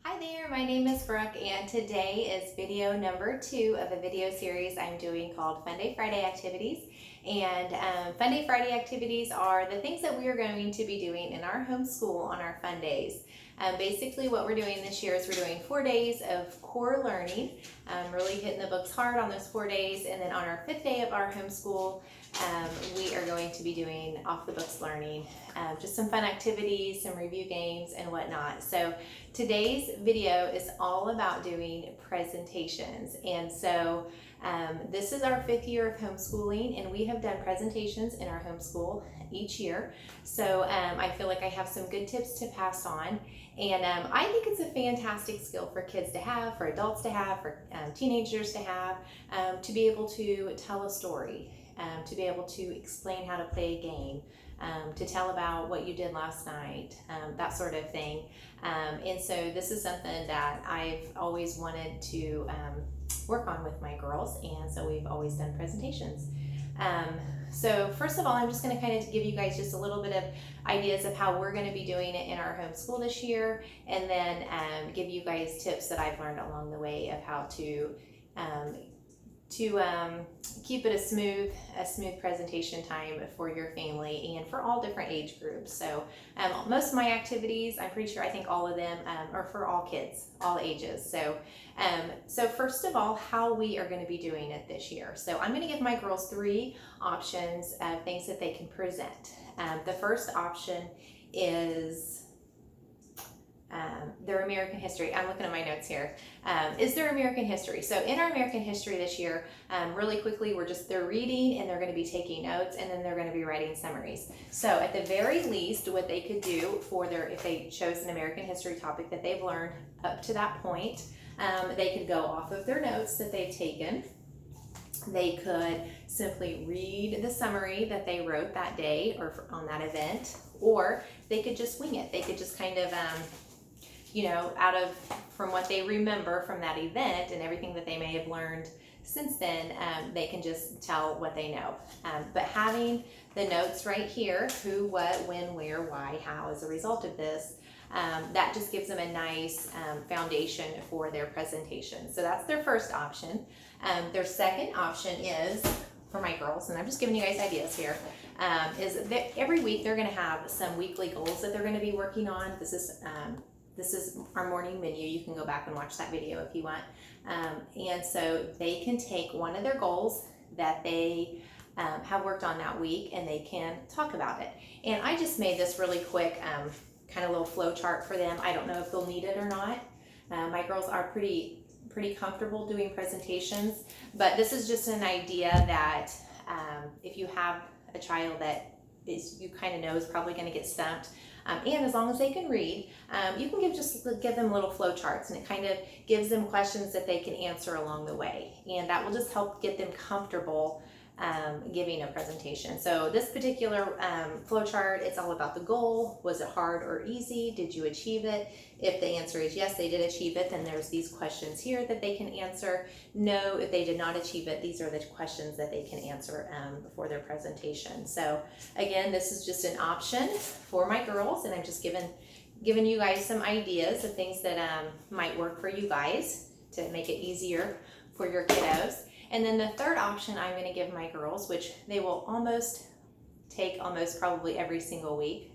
Hi there, my name is Brooke and today is video number 2 of a video series I'm doing called Fun Day Friday Activities. And Fun Day Friday activities are the things that we are going to be doing in our home school on our fun days. Basically what we're doing this year is we're doing 4 days of core learning, really hitting the books hard on those 4 days, and then on our 5th day of our homeschool, we are going to be doing off the books learning, just some fun activities, some review games and whatnot. So today's video is all about doing presentations, and so this is our 5th year of homeschooling, and we have done presentations in our homeschool each year. So I feel like I have some good tips to pass on, and I think it's a fantastic skill for kids to have, for adults to have, for teenagers to have, to be able to tell a story, to be able to explain how to play a game, to tell about what you did last night, that sort of thing. And so this is something that I've always wanted to work on with my girls, and so we've always done presentations. So first of all, I'm just going to kind of give you guys just a little bit of ideas of how we're going to be doing it in our homeschool this year, and then give you guys tips that I've learned along the way of how to keep it a smooth presentation time for your family and for all different age groups. So most of my activities, I'm pretty sure, I think all of them are for all kids, all ages. So first of all, how we are going to be doing it this year. So I'm going to give my girls 3 options of things that they can present. The first option is their American history. I'm looking at my notes here. Is their American history. So in our American history this year, really quickly, they're reading and they're going to be taking notes, and then they're going to be writing summaries. So at the very least, what they could do if they chose an American history topic that they've learned up to that point, they could go off of their notes that they've taken. They could simply read the summary that they wrote that day or on that event, or they could just wing it. They could just kind of from what they remember from that event and everything that they may have learned since then, they can just tell what they know. But having the notes right here, who, what, when, where, why, how, as a result of this, that just gives them a nice foundation for their presentation. So that's their first option. Their second option is, for my girls, and I'm just giving you guys ideas here, is that every week they're going to have some weekly goals that they're going to be working on. This is our morning menu. You can go back and watch that video if you want. And so they can take one of their goals that they have worked on that week, and they can talk about it. And I just made this really quick kind of little flow chart for them. I don't know if they'll need it or not. My girls are pretty comfortable doing presentations, but this is just an idea that if you have a child that you kind of know is probably going to get stumped, and as long as they can read, you can give them little flow charts, and it kind of gives them questions that they can answer along the way, and that will just help get them comfortable giving a presentation. So this particular flow chart, it's all about the goal. Was it hard or easy? Did you achieve it? If the answer is yes, they did achieve it, then there's these questions here that they can answer. No, if they did not achieve it, these are the questions that they can answer before their presentation. So again, this is just an option for my girls, and I'm just giving you guys some ideas of things that might work for you guys to make it easier for your kiddos. And then the third option I'm going to give my girls, which they will take probably every single week,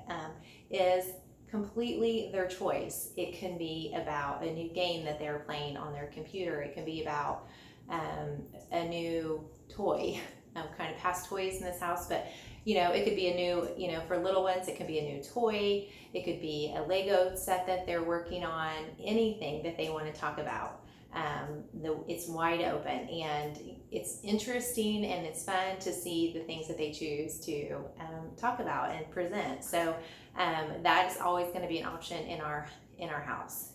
is completely their choice. It can be about a new game that they're playing on their computer. It can be about a new toy. I'm kind of past toys in this house, but it could be a new, for little ones, it could be a new toy. It could be a Lego set that they're working on, anything that they want to talk about. It's wide open, and it's interesting and it's fun to see the things that they choose to talk about and present. So that's always going to be an option in our house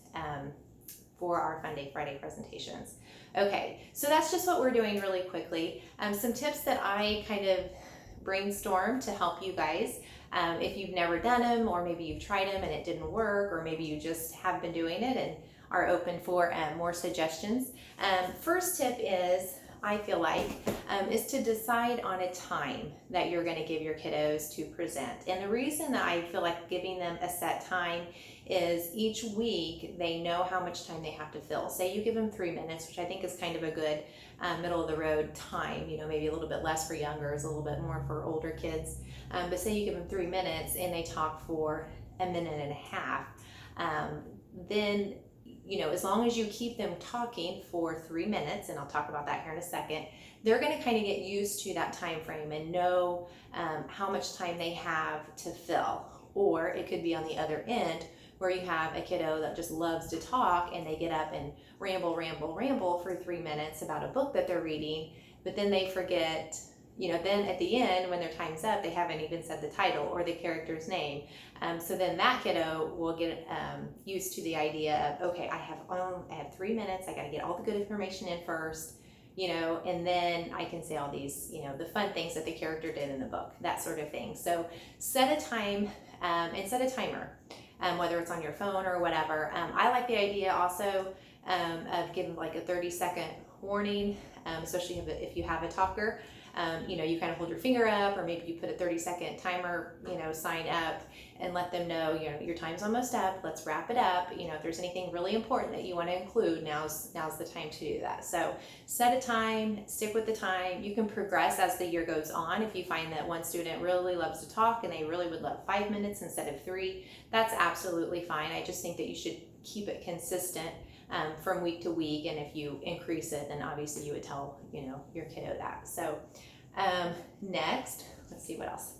for our Fun Day Friday presentations. Okay, so that's just what we're doing really quickly. Some tips that I kind of brainstormed to help you guys. If you've never done them, or maybe you've tried them and it didn't work, or maybe you just have been doing it and are open for more suggestions. First tip is, I feel like, is to decide on a time that you're going to give your kiddos to present. And the reason that I feel like giving them a set time is each week they know how much time they have to fill. Say you give them 3 minutes, which I think is kind of a good middle of the road time, maybe a little bit less for youngers, a little bit more for older kids. But say you give them 3 minutes and they talk for a minute and a half, then as long as you keep them talking for 3 minutes, and I'll talk about that here in a second, they're going to kind of get used to that time frame and know how much time they have to fill. Or it could be on the other end where you have a kiddo that just loves to talk and they get up and ramble for 3 minutes about a book that they're reading, but then they forget, then at the end when their time's up, they haven't even said the title or the character's name. So then that kiddo will get used to the idea of, okay, I have 3 minutes, I got to get all the good information in first, and then I can say all these, the fun things that the character did in the book, that sort of thing. So set a time and set a timer, whether it's on your phone or whatever. I like the idea also of giving like a 30-second warning, especially if you have a talker. You kind of hold your finger up, or maybe you put a 30-second timer, sign up and let them know, your time's almost up. Let's wrap it up. If there's anything really important that you want to include, now's the time to do that. So set a time, stick with the time. You can progress as the year goes on. If you find that one student really loves to talk and they really would love 5 minutes instead of 3, that's absolutely fine. I just think that you should keep it consistent from week to week, and if you increase it, then obviously you would tell your kiddo that. So next, let's see what else.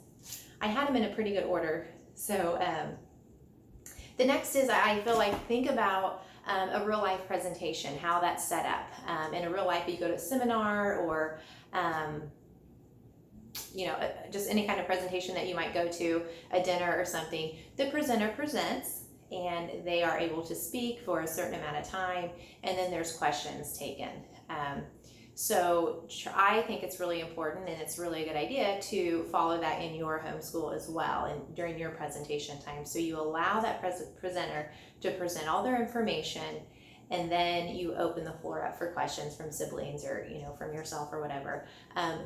I had them in a pretty good order. So the next is, I feel like, think about a real life presentation, how that's set up. In a real life, you go to a seminar or just any kind of presentation that you might go to, a dinner or something. The presenter presents and they are able to speak for a certain amount of time, and then there's questions taken. So I think it's really important, and it's really a good idea to follow that in your homeschool as well, and during your presentation time. So you allow that presenter to present all their information, and then you open the floor up for questions from siblings or from yourself or whatever.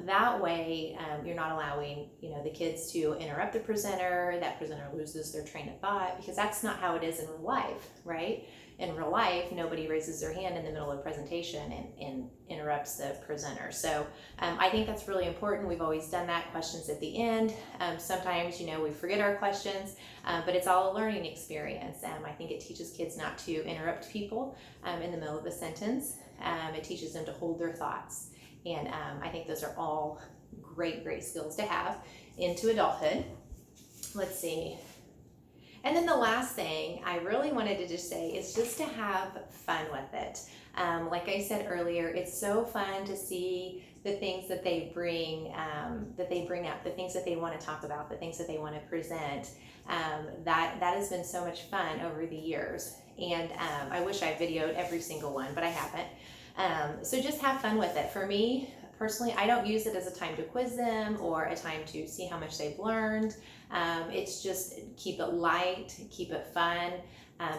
That way you're not allowing the kids to interrupt the presenter. That presenter loses their train of thought, because that's not how it is in real life, right? In real life, nobody raises their hand in the middle of a presentation and interrupts the presenter. So I think that's really important. We've always done that, questions at the end. Sometimes, we forget our questions, but it's all a learning experience. I think it teaches kids not to interrupt people in the middle of a sentence. It teaches them to hold their thoughts. And I think those are all great skills to have into adulthood. Let's see. And then the last thing I really wanted to just say is just to have fun with it. Like I said earlier, it's so fun to see the things that they bring up, the things that they want to talk about, the things that they want to present. That has been so much fun over the years. And I wish I videoed every single one, but I haven't. So just have fun with it. For me, personally, I don't use it as a time to quiz them or a time to see how much they've learned. It's just keep it light, keep it fun,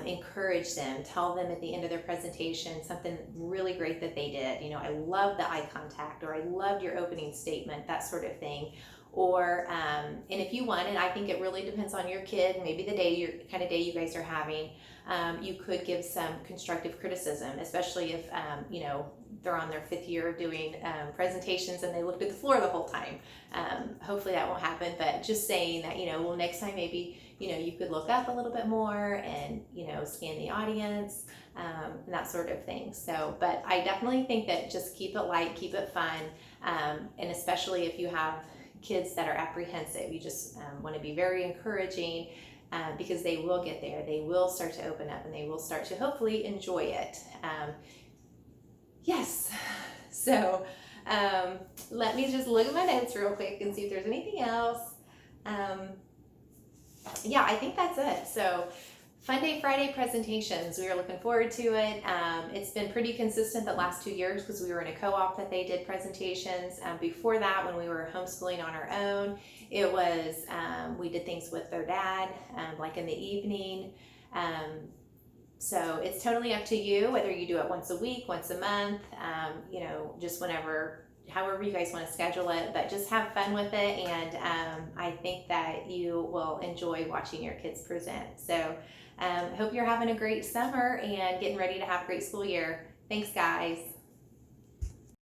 encourage them, tell them at the end of their presentation something really great that they did. I love the eye contact, or I loved your opening statement, that sort of thing. Or, and if you want, and I think it really depends on your kid, maybe the kind of day you guys are having, you could give some constructive criticism, especially if, they're on their 5th year of doing presentations and they looked at the floor the whole time. Hopefully that won't happen, but just saying that, next time maybe, you could look up a little bit more and, scan the audience, and that sort of thing. So, but I definitely think that just keep it light, keep it fun, and especially if you have kids that are apprehensive, you just want to be very encouraging, because they will get there. They will start to open up and they will start to hopefully enjoy it. Yes. So let me just look at my notes real quick and see if there's anything else. Yeah, I think that's it. So Fun Day Friday presentations, we are looking forward to it. It's been pretty consistent the last 2 years because we were in a co-op that they did presentations. Before that, when we were homeschooling on our own, it was, we did things with their dad, like in the evening. So it's totally up to you whether you do it once a week, once a month, just whenever, however you guys want to schedule it, but just have fun with it. And I think that you will enjoy watching your kids present. So Hope you're having a great summer and getting ready to have a great school year. Thanks, guys.